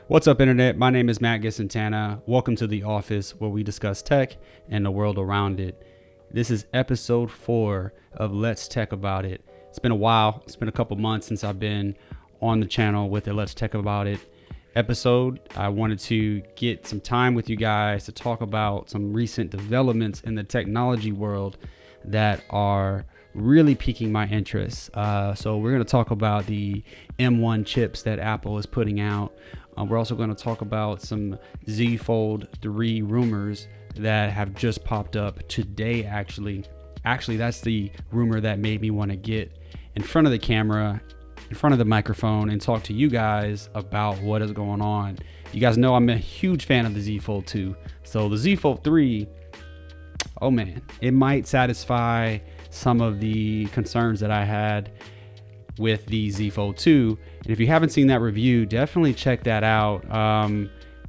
What's up, Internet? My name is Matt Gisantana. Welcome to The Office, where we discuss tech and the world around it. This is episode 4 of Let's Tech About It. It's been a while. It's been a couple months since I've been on the channel with the Let's Tech About It episode. I wanted to get some time with you guys to talk about some recent developments in the technology world that are really piquing my interest. So we're going to talk about the M1 chips that Apple is putting out. We're also going to talk about some Z Fold 3 rumors that have just popped up today, actually. Actually, that's the rumor that made me want to get in front of the camera, in front of the microphone, and talk to you guys about what is going on. You guys know I'm a huge fan of the Z Fold 2. So the Z Fold 3, oh man, it might satisfy some of the concerns that I had with the Z Fold 2. And if you haven't seen that review, definitely check that out.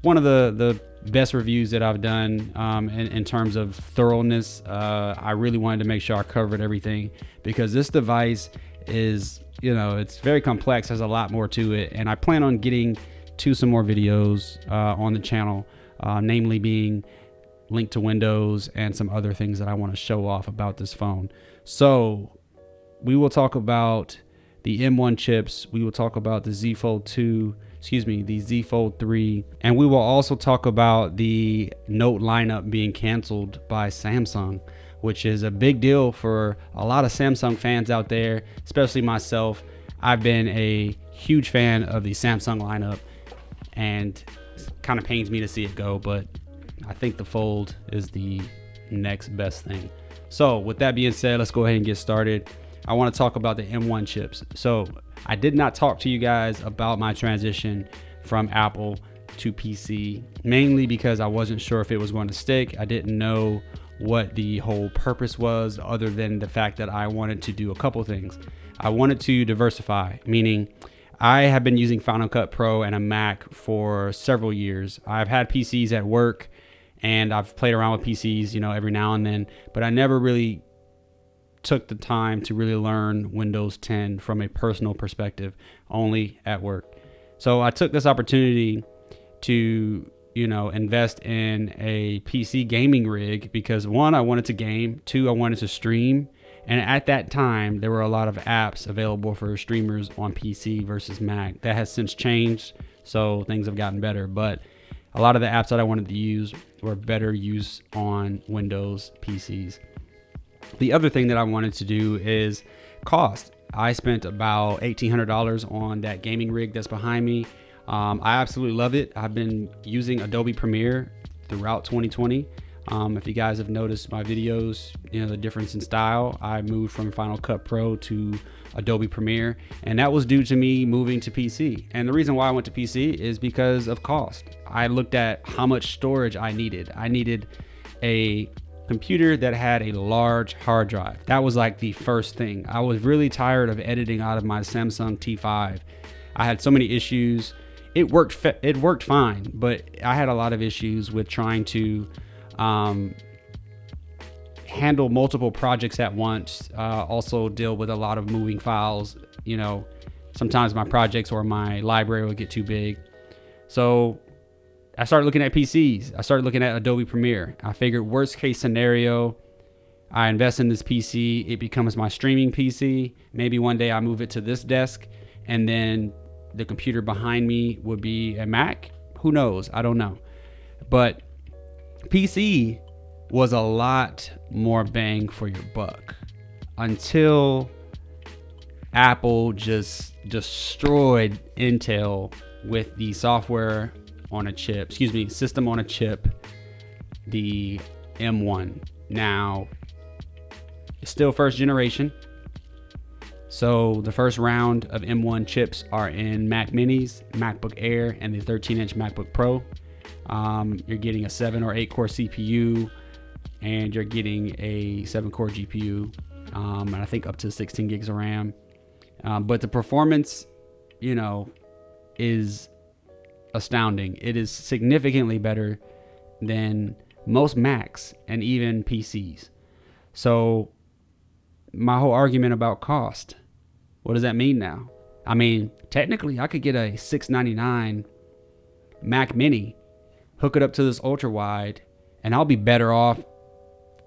One of the best reviews that I've done in terms of thoroughness. I really wanted to make sure I covered everything because this device is, it's very complex. There's a lot more to it. And I plan on getting to some more videos on the channel, namely being linked to Windows and some other things that I want to show off about this phone. So we will talk about the M1 chips. We will talk about the Z Fold 2, the Z Fold 3, and we will also talk about the Note lineup being canceled by Samsung, which is a big deal for a lot of Samsung fans out there, especially myself. I've been a huge fan of the Samsung lineup, and it kind of pains me to see it go, but I think the Fold is the next best thing. So with that being said, let's go ahead and get started. I want to talk about the M1 chips. So I did not talk to you guys about my transition from Apple to PC, mainly because I wasn't sure if it was going to stick. I didn't know what the whole purpose was, other than the fact that I wanted to do a couple things. I wanted to diversify, meaning I have been using Final Cut Pro and a Mac for several years. I've had PCs at work and I've played around with PCs, every now and then, but I never really took the time to really learn Windows 10 from a personal perspective, only at work. So I took this opportunity to, invest in a PC gaming rig because 1, I wanted to game, 2, I wanted to stream. And at that time, there were a lot of apps available for streamers on PC versus Mac. That has since changed, so things have gotten better. But a lot of the apps that I wanted to use were better used on Windows PCs. The other thing that I wanted to do is cost. I spent about $1,800 on that gaming rig that's behind me. I absolutely love it. I've been using Adobe Premiere throughout 2020. If you guys have noticed my videos, the difference in style, I moved from Final Cut Pro to Adobe Premiere, and that was due to me moving to PC. And the reason why I went to PC is because of cost. I looked at how much storage I needed. I needed a computer that had a large hard drive. That was like the first thing. I was really tired of editing out of my Samsung T5. I had so many issues. It worked fine, but I had a lot of issues with trying to handle multiple projects at once. Also deal with a lot of moving files. Sometimes my projects or my library would get too big. So I started looking at PCs. I started looking at Adobe Premiere. I figured worst case scenario, I invest in this PC. It becomes my streaming PC. Maybe one day I move it to this desk, and then the computer behind me would be a Mac. Who knows? I don't know. But PC was a lot more bang for your buck until Apple just destroyed Intel with the software on a chip, system on a chip, the M1. Now, it's still first generation. So the first round of M1 chips are in Mac Minis, MacBook Air, and the 13-inch MacBook Pro. You're getting a 7 or 8 core CPU, and you're getting a 7-core GPU, and I think up to 16 gigs of RAM. But the performance, is astounding. It is significantly better than most Macs and even PCs. So my whole argument about cost, what does that mean now? I mean, technically I could get a $699 Mac Mini, hook it up to this ultra wide, and I'll be better off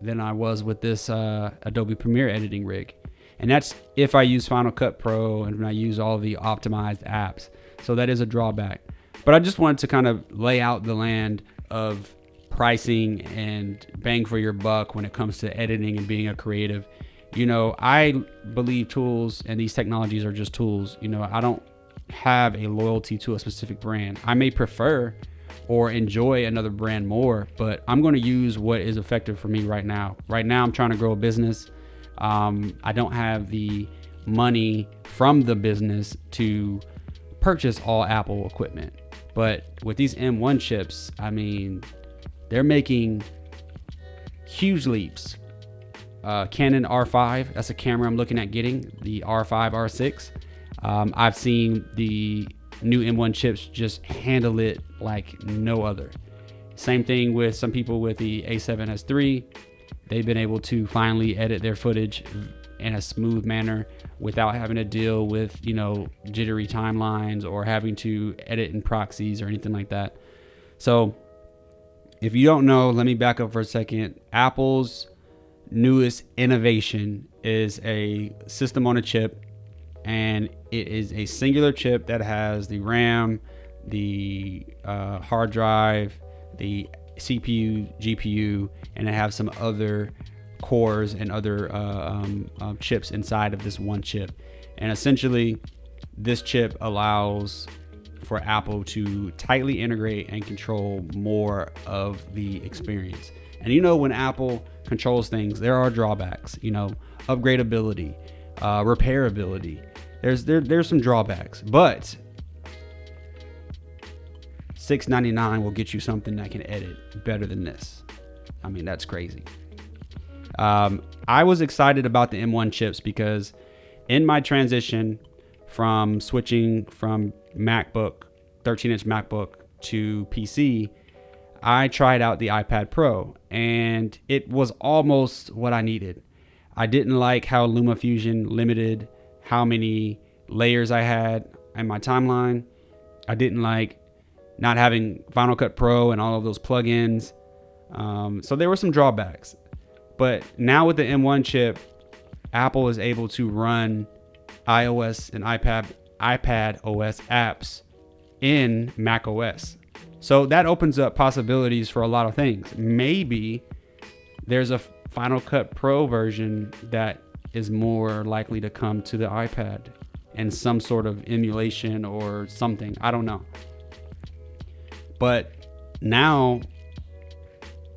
than I was with this Adobe Premiere editing rig. And that's if I use Final Cut Pro and I use all the optimized apps. So that is a drawback. But I just wanted to kind of lay out the land of pricing and bang for your buck when it comes to editing and being a creative. You know, I believe tools and these technologies are just tools. You know, I don't have a loyalty to a specific brand. I may prefer or enjoy another brand more, but I'm going to use what is effective for me right now. Right now, I'm trying to grow a business. I don't have the money from the business to purchase all Apple equipment. But with these M1 chips, I mean, they're making huge leaps. Canon R5, that's a camera I'm looking at getting, the R5, R6. I've seen the new M1 chips just handle it like no other. Same thing with some people with the A7S III. They've been able to finally edit their footage in a smooth manner without having to deal with, you know, jittery timelines or having to edit in proxies or anything like that. So if you don't know, let me back up for a second. Apple's newest innovation is a system on a chip, and it is a singular chip that has the RAM, the hard drive, the CPU, GPU, and it has some other cores and other chips inside of this one chip. And essentially, this chip allows for Apple to tightly integrate and control more of the experience. And you know, when Apple controls things, there are drawbacks. You know, upgradability, repairability. There's some drawbacks, but $699 will get you something that can edit better than this. I mean, that's crazy. I was excited about the M1 chips because in my transition from switching from MacBook, 13-inch MacBook to PC, I tried out the iPad Pro and it was almost what I needed. I didn't like how LumaFusion limited how many layers I had in my timeline. I didn't like not having Final Cut Pro and all of those plugins. So there were some drawbacks. But now with the M1 chip, Apple is able to run iOS and iPad OS apps in Mac OS. So that opens up possibilities for a lot of things. Maybe there's a Final Cut Pro version that is more likely to come to the iPad and some sort of emulation or something. I don't know. But now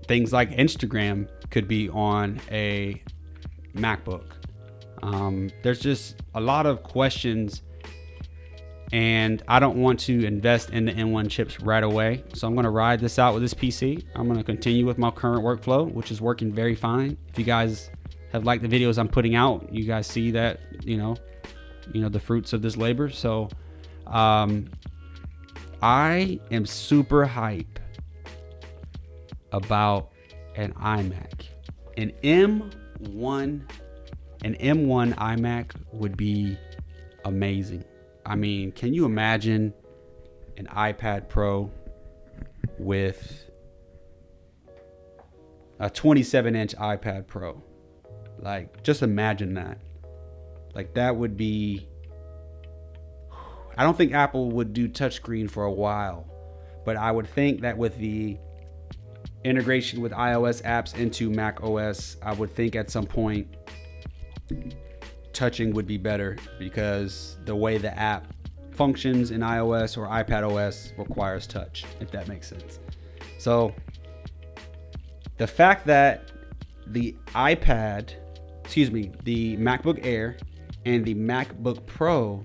things like Instagram could be on a MacBook. There's just a lot of questions, and I don't want to invest in the M1 chips right away. So I'm going to ride this out with this PC. I'm going to continue with my current workflow, which is working very fine. If you guys have liked the videos I'm putting out, you guys see that, you know, the fruits of this labor. So I am super hype about an iMac. An M1 iMac would be amazing. I mean, can you imagine an iPad Pro with a 27-inch iPad Pro? Like, just imagine that. Like, that would be... I don't think Apple would do touchscreen for a while, but I would think that with the integration with iOS apps into Mac OS, I would think at some point touching would be better, because the way the app functions in iOS or iPad OS requires touch, if that makes sense. So the fact that the the MacBook Air and the MacBook Pro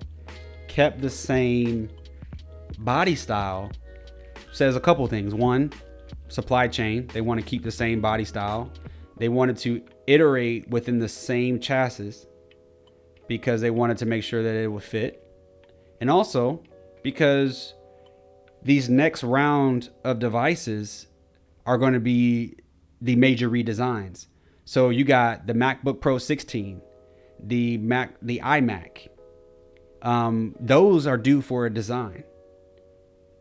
kept the same body style says a couple things. One, supply chain. They want to keep the same body style. They wanted to iterate within the same chassis because they wanted to make sure that it would fit. And also because these next round of devices are going to be the major redesigns. So you got the MacBook Pro 16, the iMac. Those are due for a design.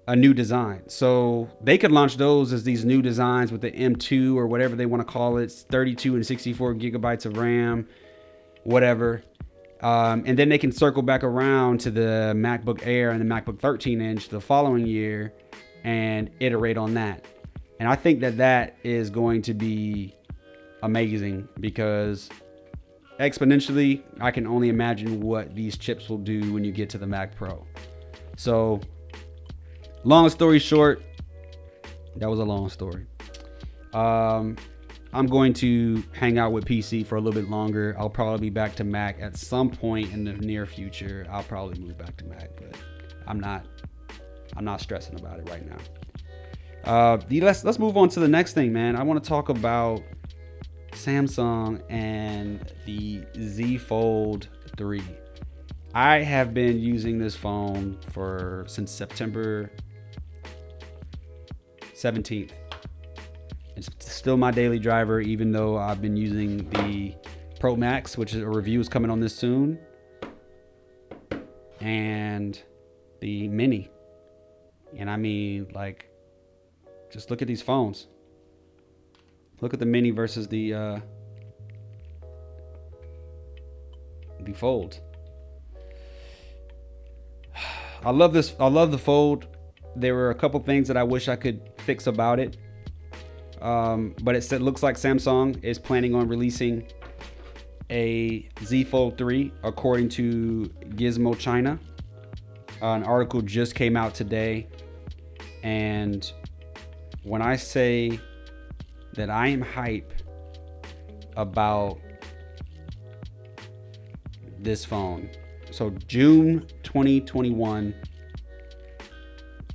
a new design. So they could launch those as these new designs with the M2 or whatever they want to call it, 32 and 64 gigabytes of RAM, whatever. And then they can circle back around to the MacBook Air and the MacBook 13 inch the following year and iterate on that. And I think that is going to be amazing, because exponentially, I can only imagine what these chips will do when you get to the Mac Pro. So, long story short, that was a long story. I'm going to hang out with PC for a little bit longer. I'll probably be back to Mac at some point in the near future. I'll probably move back to Mac, but I'm not stressing about it right now. Let's move on to the next thing, man. I want to talk about Samsung and the Z Fold 3. I have been using this phone since September 17th. It's still my daily driver, even though I've been using the Pro Max, which is a review is coming on this soon, and the Mini. And I mean, like, just look at these phones. Look at the Mini versus the Fold. I love this. I love the Fold. There were a couple things that I wish I could fix about it. But it looks like Samsung is planning on releasing a Z Fold 3, according to Gizmo China. An article just came out today. And when I say that I am hype about this phone. So June 2021,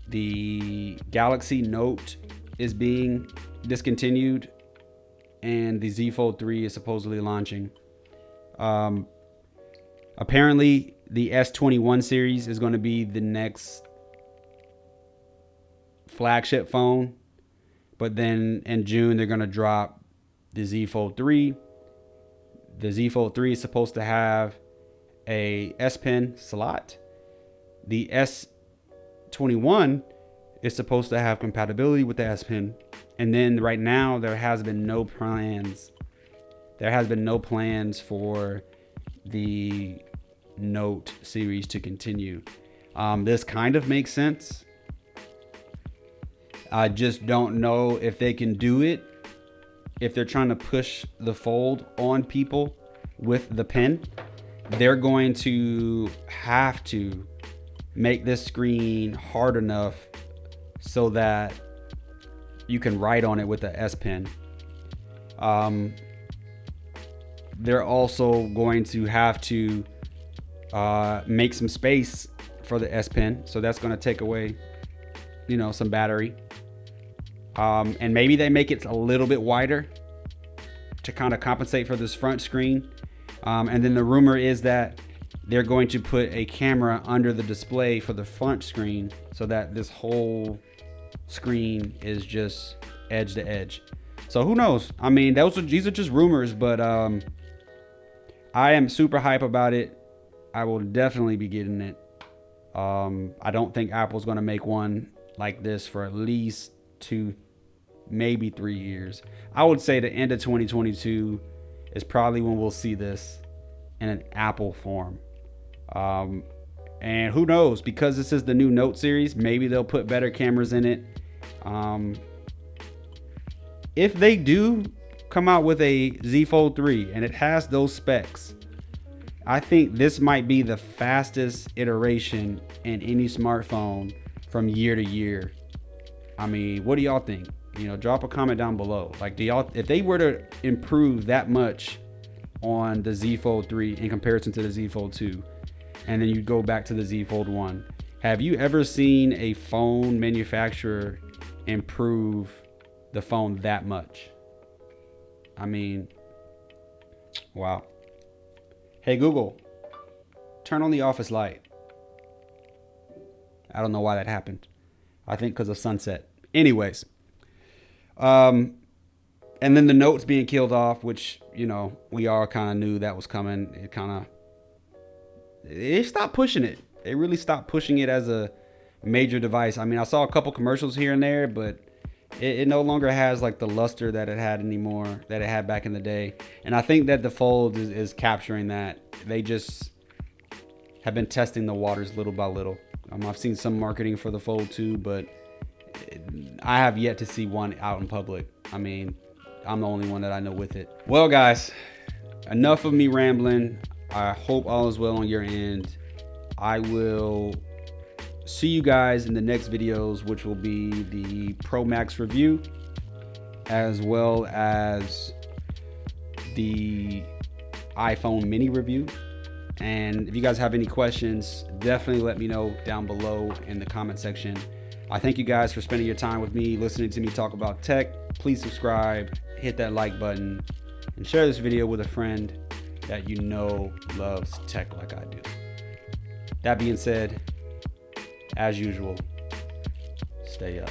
the Galaxy Note is being discontinued and the Z Fold 3 is supposedly launching. Apparently the S21 series is going to be the next flagship phone, but then in June they're going to drop the Z Fold 3. The Z Fold 3 is supposed to have a S Pen slot. The S21 is supposed to have compatibility with the S Pen. And then right now there has been no plans. There has been no plans for the Note series to continue. This kind of makes sense. I just don't know if they can do it if they're trying to push the Fold on people with the pen. They're going to have to make this screen hard enough so that you can write on it with the S Pen. They're also going to have to make some space for the S Pen, so that's going to take away, some battery. And maybe they make it a little bit wider to kind of compensate for this front screen. And then the rumor is that they're going to put a camera under the display for the front screen so that this whole screen is just edge to edge. So who knows? I mean, these are just rumors, but I am super hype about it. I will definitely be getting it. I don't think Apple's going to make one like this for at least 2, maybe 3 years. I would say the end of 2022 is probably when we'll see this in an Apple form. And who knows, because this is the new Note series, maybe they'll put better cameras in it. If they do come out with a Z Fold 3 and it has those specs, I think this might be the fastest iteration in any smartphone from year to year. I mean, what do y'all think? Drop a comment down below. Like, if they were to improve that much on the Z Fold 3 in comparison to the Z Fold 2, and then you go back to the Z Fold 1, have you ever seen a phone manufacturer improve the phone that much? I mean, wow. Hey Google, turn on the office light. I don't know why that happened. I think because of sunset. Anyways, and then the Note's being killed off, which, we all kind of knew that was coming. They stopped pushing it. They really stopped pushing it as a major device. I mean, I saw a couple commercials here and there, but it no longer has like the luster that it had anymore, that it had back in the day. And I think that the Fold is capturing that. They just have been testing the waters little by little. I've seen some marketing for the Fold 2, but I have yet to see one out in public. I mean, I'm the only one that I know with it. Well, guys, enough of me rambling. I hope all is well on your end. I will see you guys in the next videos, which will be the Pro Max review, as well as the iPhone mini review. And if you guys have any questions, definitely let me know down below in the comment section. I thank you guys for spending your time with me, listening to me talk about tech. Please subscribe, hit that like button, and share this video with a friend that you know loves tech like I do. That being said, as usual, stay up.